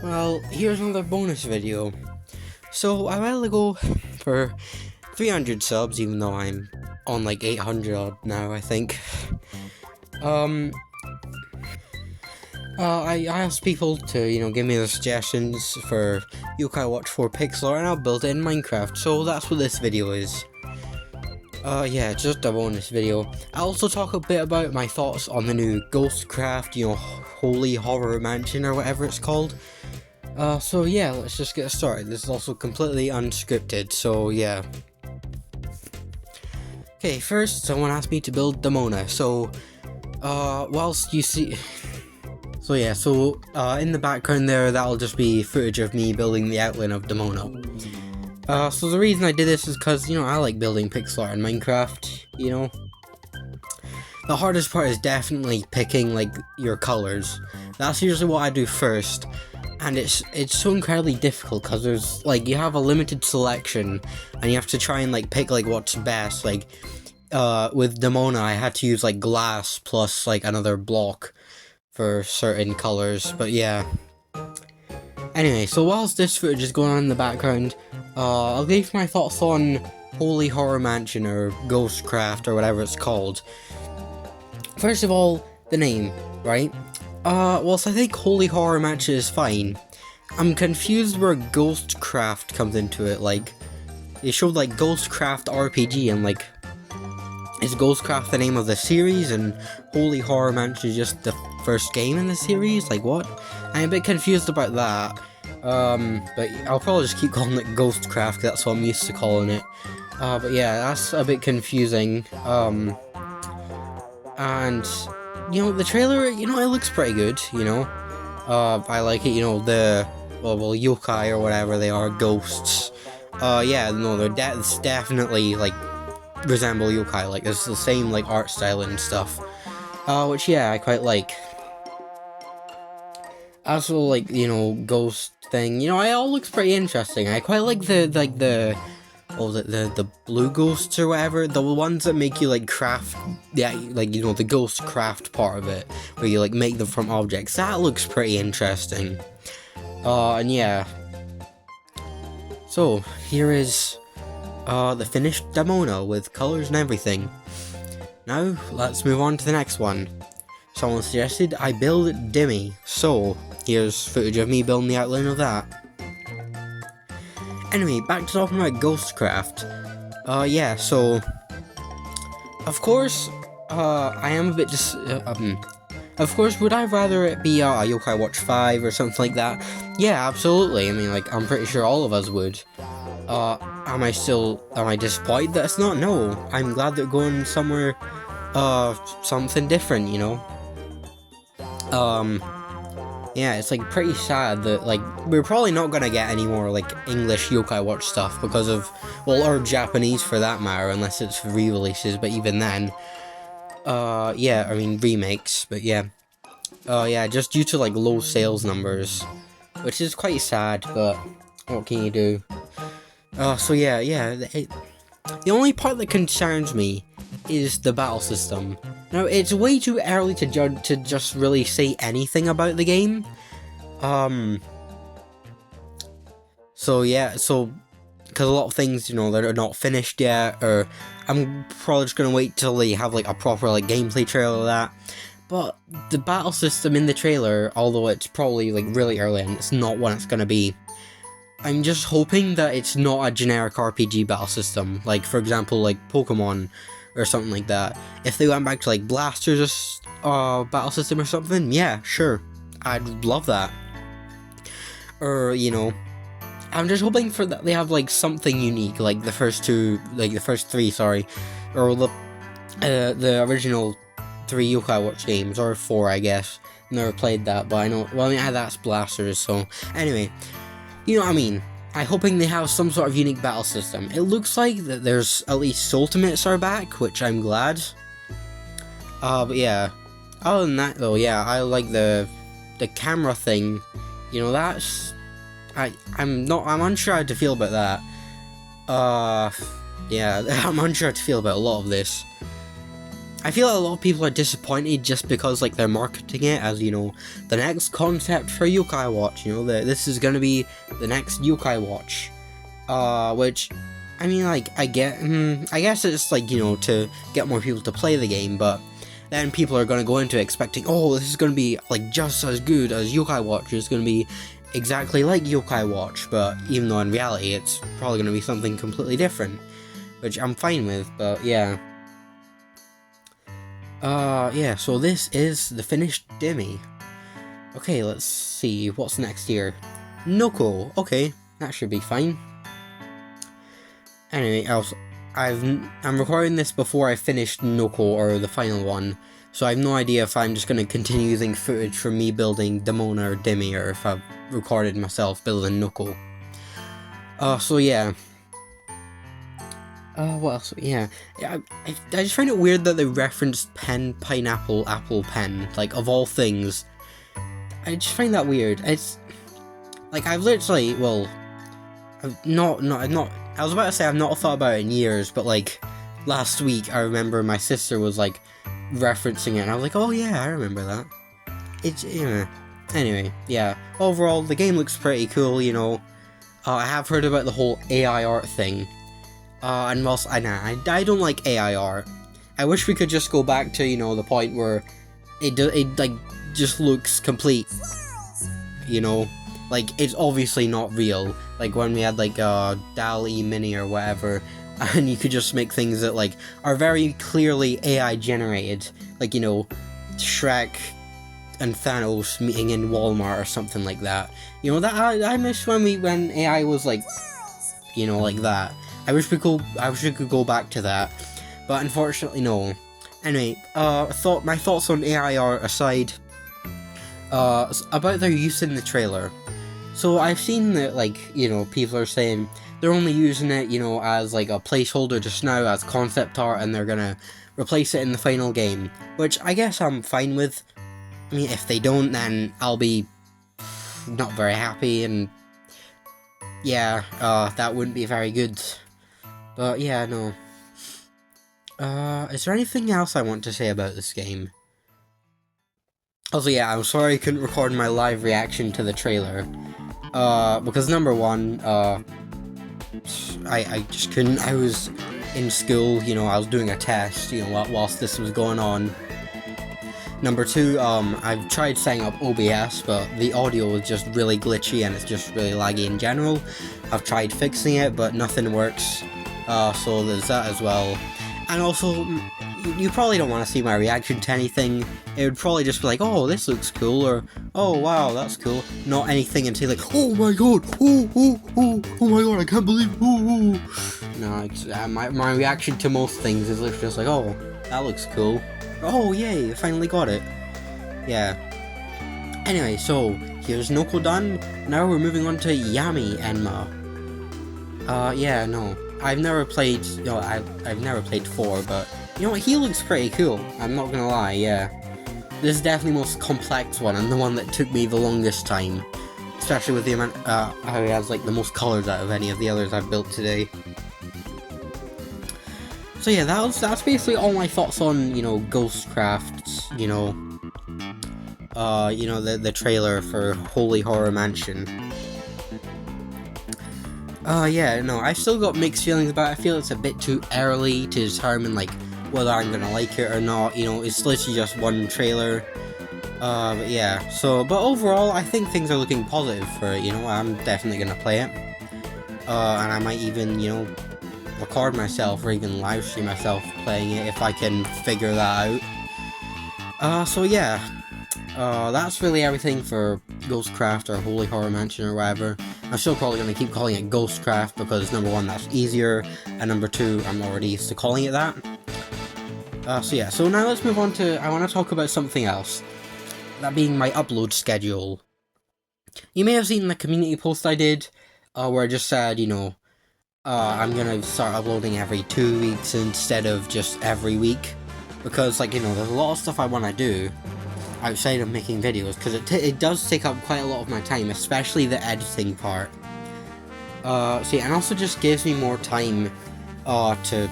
Well, here's another bonus video. So, a while ago, for 300 subs, even though I'm on like 800 odd now, I think, I asked people to, give me their suggestions for Yokai Watch 4 pixel art, and I'll build it in Minecraft, so that's what this video is. Yeah, just a bonus video. I'll also talk a bit about my thoughts on the new Ghostcraft, Holy Horror Mansion, or whatever it's called. So yeah, let's just get started. This is also completely unscripted, so yeah. Okay, first, someone asked me to build Demona, so, whilst you see... So yeah, in the background there, that'll just be footage of me building the outline of Demona. So the reason I did this is because, I like building pixel art in Minecraft, The hardest part is definitely picking, your colors. That's usually what I do first, and it's so incredibly difficult because there's, you have a limited selection, and you have to try and, pick, what's best. With Demona, I had to use, glass plus, another block for certain colors, but yeah. Anyway, so whilst this footage is going on in the background, I'll give my thoughts on Holy Horror Mansion, or Ghostcraft, or whatever it's called. First of all, the name, right? Whilst I think Holy Horror Mansion is fine, I'm confused where Ghostcraft comes into it. It showed, Ghostcraft RPG, and, is Ghostcraft the name of the series, and Holy Horror Mansion is just the first game in the series? What? I'm a bit confused about that. But I'll probably just keep calling it Ghostcraft, 'cause that's what I'm used to calling it. But yeah, that's a bit confusing. And, the trailer, it looks pretty good, I like it, the, yokai or whatever they are, ghosts. Yeah, no, they're definitely, resemble yokai, it's the same, art style and stuff. Which, yeah, I quite like. Also, ghost thing, it all looks pretty interesting. I quite like the blue ghosts or whatever, the ones that make you, craft, yeah, the ghost craft part of it, where you, make them from objects. That looks pretty interesting. And yeah. So, here is, the finished Demona with colors and everything. Now, let's move on to the next one. Someone suggested I build Dimmy, so here's footage of me building the outline of that. Anyway, back to talking about Ghostcraft. Yeah, so... Of course, I am a bit of course, would I rather it be a Yokai Watch 5 or something like that? Yeah, absolutely. I mean, I'm pretty sure all of us would. Am I disappointed that it's not? No. I'm glad they're going somewhere, something different, Yeah, it's, pretty sad that, we're probably not gonna get any more, English Yokai Watch stuff because of, or Japanese for that matter, unless it's re-releases, but even then. Yeah, I mean, remakes, but yeah. Yeah, just due to, low sales numbers, which is quite sad, but what can you do? So yeah, the only part that concerns me is the battle system. Now, it's way too early to just really say anything about the game. So yeah, because a lot of things, that are not finished yet, or I'm probably just gonna wait till they have, a proper, gameplay trailer of that. But the battle system in the trailer, although it's probably, really early and it's not what it's gonna be, I'm just hoping that it's not a generic RPG battle system, for example, Pokemon, or something like that. If they went back to, Blasters, battle system or something, yeah, sure, I'd love that. Or, I'm just hoping for that they have, something unique, the first three, sorry, or the original 3 Yokai Watch games, or 4, I guess. Never played that, but I know, that's Blasters, so, anyway. You know what I mean? I'm hoping they have some sort of unique battle system. It looks like that there's at least Ultimates are back, which I'm glad. But yeah. Other than that though, yeah, I like the camera thing. That's... I'm unsure how to feel about that. Yeah, I'm unsure how to feel about a lot of this. I feel like a lot of people are disappointed just because like they're marketing it as, you know, the next concept for Yokai Watch. You know, this is gonna be the next Yokai Watch. Which, I mean, like, I guess it's like, you know, to get more people to play the game, but then people are gonna go into it expecting, oh, this is gonna be like just as good as Yokai Watch. It's gonna be exactly like Yokai Watch, but even though in reality it's probably gonna be something completely different, which I'm fine with. But yeah. Yeah, so this is the finished Demi. Okay, let's see, what's next here? Noko, okay, that should be fine. Anyway, I'm recording this before I finished Noko, or the final one, so I have no idea if I'm just going to continue using footage from me building Demona or Demi, or if I've recorded myself building Noko. So yeah. What else? Yeah, I just find it weird that they referenced pen, pineapple, apple, pen, like, of all things. I just find that weird. It's, like, I've literally, well, I've not, I was about to say I've not thought about it in years, but, like, last week I remember my sister was, like, referencing it, and I was like, oh yeah, I remember that. It's, yeah. Anyway, yeah, overall, the game looks pretty cool, you know. I have heard about the whole AI art thing. And whilst I don't like AI art, I wish we could just go back to, you know, the point where it like just looks complete, you know, like it's obviously not real, like when we had like DALL-E Mini or whatever, and you could just make things that like are very clearly AI generated, like, you know, Shrek and Thanos meeting in Walmart or something like that, you know, that I miss when AI was like, you know, like that. I wish we could go back to that, but unfortunately no. Anyway, my thoughts on AI art aside, about their use in the trailer. So I've seen that, like, you know, people are saying they're only using it, you know, as like a placeholder just now, as concept art, and they're gonna replace it in the final game, which I guess I'm fine with. I mean, if they don't, then I'll be not very happy, and yeah, that wouldn't be very good. But yeah, no. Is there anything else I want to say about this game? Also, yeah, I'm sorry I couldn't record my live reaction to the trailer. Because number one, I just couldn't. I was in school, you know, I was doing a test, you know, whilst this was going on. Number two, I've tried setting up OBS, but the audio is just really glitchy and it's just really laggy in general. I've tried fixing it, but nothing works. So there's that as well. And also, you probably don't want to see my reaction to anything. It would probably just be like, oh, this looks cool, or oh, wow, that's cool. Not anything until like, oh my god, oh my god, I can't believe, No, my reaction to most things is literally just like, oh, that looks cool. Oh, yay, I finally got it. Yeah. Anyway, so, here's Noko done. Now we're moving on to Yami Enma. Yeah, no. I've never played 4, but, you know what, he looks pretty cool. I'm not gonna lie, yeah. This is definitely the most complex one, and the one that took me the longest time. Especially with the amount, how he has, like, the most colours out of any of the others I've built today. So yeah, that's basically all my thoughts on, you know, Ghostcraft, you know, the trailer for Holy Horror Mansion. Yeah, no, I've still got mixed feelings about it. I feel it's a bit too early to determine, like, whether I'm gonna like it or not, you know, it's literally just one trailer. But yeah, but overall, I think things are looking positive for it, you know, I'm definitely gonna play it. And I might even, you know, record myself or even live stream myself playing it if I can figure that out. So yeah, that's really everything for Ghostcraft or Holy Horror Mansion or whatever. I'm still probably going to keep calling it Ghostcraft because number one, that's easier, and number two, I'm already used to calling it that. So yeah, so now let's move on to, I want to talk about something else, that being my upload schedule. You may have seen the community post I did, where I just said, you know, I'm gonna start uploading every 2 weeks instead of just every week, because, like, you know, there's a lot of stuff I want to do outside of making videos, because it does take up quite a lot of my time, especially the editing part. So yeah, and also just gives me more time to,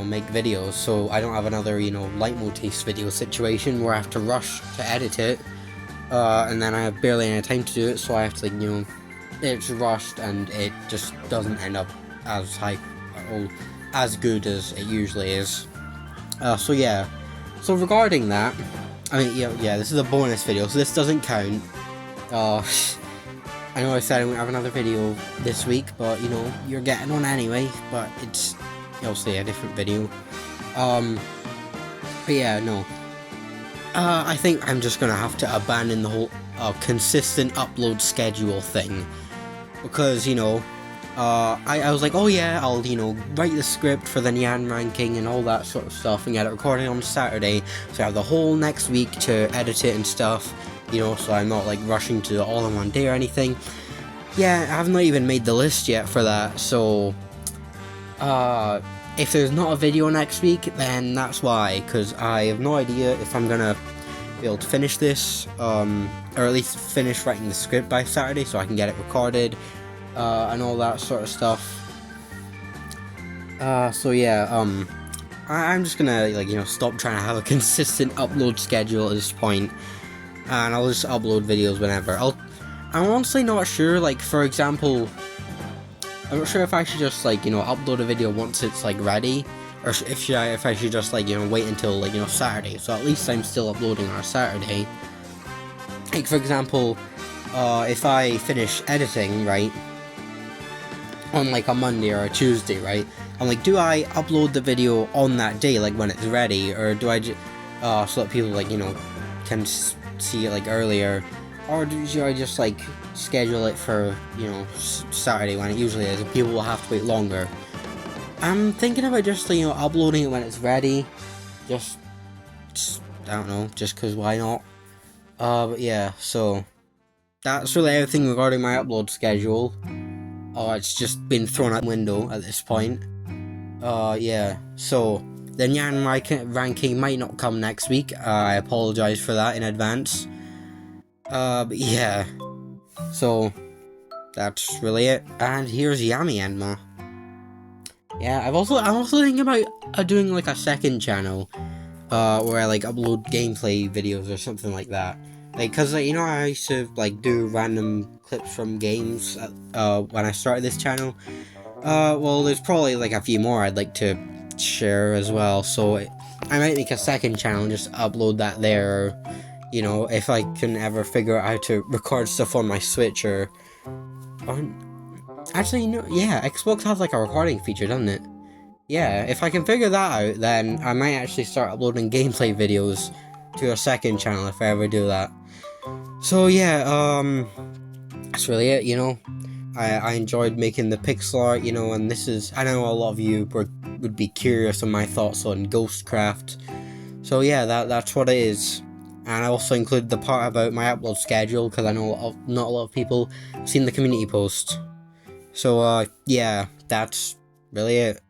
make videos, so I don't have another, leitmotif video situation where I have to rush to edit it, and then I have barely any time to do it, so I have to, it's rushed, and it just doesn't end up as high, or as good as it usually is. So yeah, so regarding that, I mean, yeah, this is a bonus video, so this doesn't count. I know I said I won't have another video this week, but, you're getting one anyway, but it's obviously a different video. But yeah, no. I think I'm just gonna have to abandon the whole consistent upload schedule thing, because, I was like, oh yeah, I'll, write the script for the Nyan ranking and all that sort of stuff and get it recorded on Saturday, so I have the whole next week to edit it and stuff, so I'm not, like, rushing to do it all in one day or anything. Yeah, I have not even made the list yet for that, so, if there's not a video next week, then that's why, because I have no idea if I'm gonna be able to finish this, or at least finish writing the script by Saturday so I can get it recorded, and all that sort of stuff. So yeah, I'm just gonna, stop trying to have a consistent upload schedule at this point, and I'll just upload videos whenever. I'm honestly not sure, like, for example, I'm not sure if I should just, upload a video once it's, ready, or if I should just, wait until, Saturday, so at least I'm still uploading on a Saturday. Like, for example, if I finish editing, right, on, a Monday or a Tuesday, right, I'm like, do I upload the video on that day, when it's ready, or do I just, so that people, can see it, earlier, or do I just, schedule it for, Saturday when it usually is, and people will have to wait longer? I'm thinking about just, uploading it when it's ready, just I don't know, just because why not? But yeah, so, that's really everything regarding my upload schedule. It's just been thrown out the window at this point. Yeah, so, the Nyan ranking might not come next week, I apologize for that in advance. But yeah, so, that's really it, and here's Yami Enma. Yeah, I'm also thinking about doing, a second channel, where I, upload gameplay videos or something like that. Cause, I used to, do random clips from games, when I started this channel. Well, there's probably, a few more I'd like to share as well, so I might make a second channel and just upload that there, or, if I can ever figure out how to record stuff on my Switch, or actually, yeah, Xbox has, a recording feature, doesn't it? Yeah, if I can figure that out, then I might actually start uploading gameplay videos to a second channel if I ever do that. So yeah, that's really it, I enjoyed making the pixel art, and this is, I know a lot of you would be curious on my thoughts on Ghostcraft. So yeah, that's what it is. And I also included the part about my upload schedule, because I know not a lot of people have seen the community post. So yeah, that's really it.